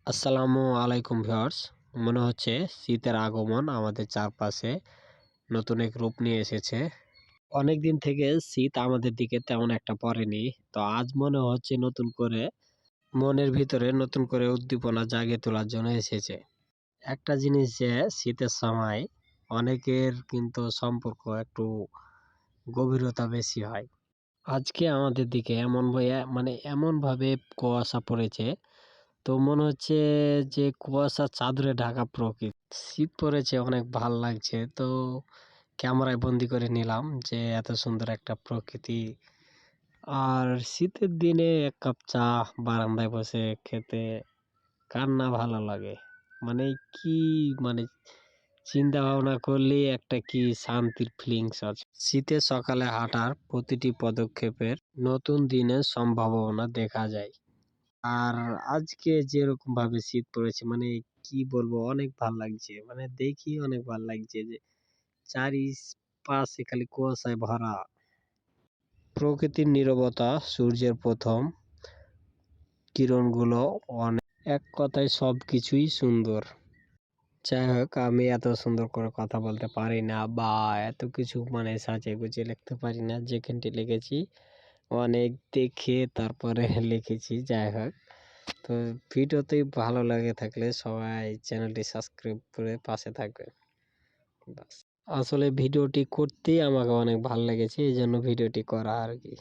আসসালামু আলাইকুম ভিউয়ার্স। মনে হচ্ছে শীতের আগমন আমাদের চারপাশে নতুন এক রূপ নিয়ে এসেছে। অনেকদিন থেকে শীত আমাদের দিকে তেমন একটা পড়েনি। তো আজ মনে হচ্ছে নতুন করে মনের ভিতরে নতুন করে উদ্দীপনা জাগিয়ে তোলার জন্য এসেছে। একটা জিনিস যে শীতের সময় অনেকের কিন্তু সম্পর্ক একটু গভীরতা বেশি হয়। আজকে আমাদের দিকে এমনভাবে কুয়াশা পড়েছে, তো মনে হচ্ছে যে কুয়াশার চাদরে ঢাকা প্রকৃতি। শীত পড়েছে, অনেক ভাল লাগছে। তো ক্যামেরায় বন্দি করে নিলাম যে এত সুন্দর একটা প্রকৃতি। আর শীতের দিনে এক কাপ চা বারান্দায় বসে খেতে কার না ভালো লাগে। মানে কি মানে চিন্তা ভাবনা করলে একটা কি শান্তির ফিলিংস আছে। শীতের সকালে হাঁটার প্রতিটি পদক্ষেপের নতুন দিনের সম্ভাবনা দেখা যায়। আর আজকে যেরকম ভাবে শীত পড়েছে, কি বলবো, অনেক ভাল লাগছে। দেখি অনেক ভাল লাগছে যে চারিপাশে খালি কুয়াশায় ভরা। প্রকৃতির নীরবতা, সূর্যের প্রথম কিরণগুলো অনেক, এক কথায় সবকিছুই সুন্দর। যাই হোক, আমি এত সুন্দর করে কথা বলতে পারি না বা এত কিছু সাজিয়ে গুছিয়ে লিখতে পারি না। যেখানটি লিখেছি অনেক দেখে তারপরে লিখেছি। যাই হোক, তো ভিডিওতে ভালো লাগে থাকলে সবাই চ্যানেলটি সাবস্ক্রাইব করে পাশে থাকবে। আসলে ভিডিওটি করতেই আমাকে অনেক ভালো লেগেছে, এই জন্য ভিডিওটি করা আর কি।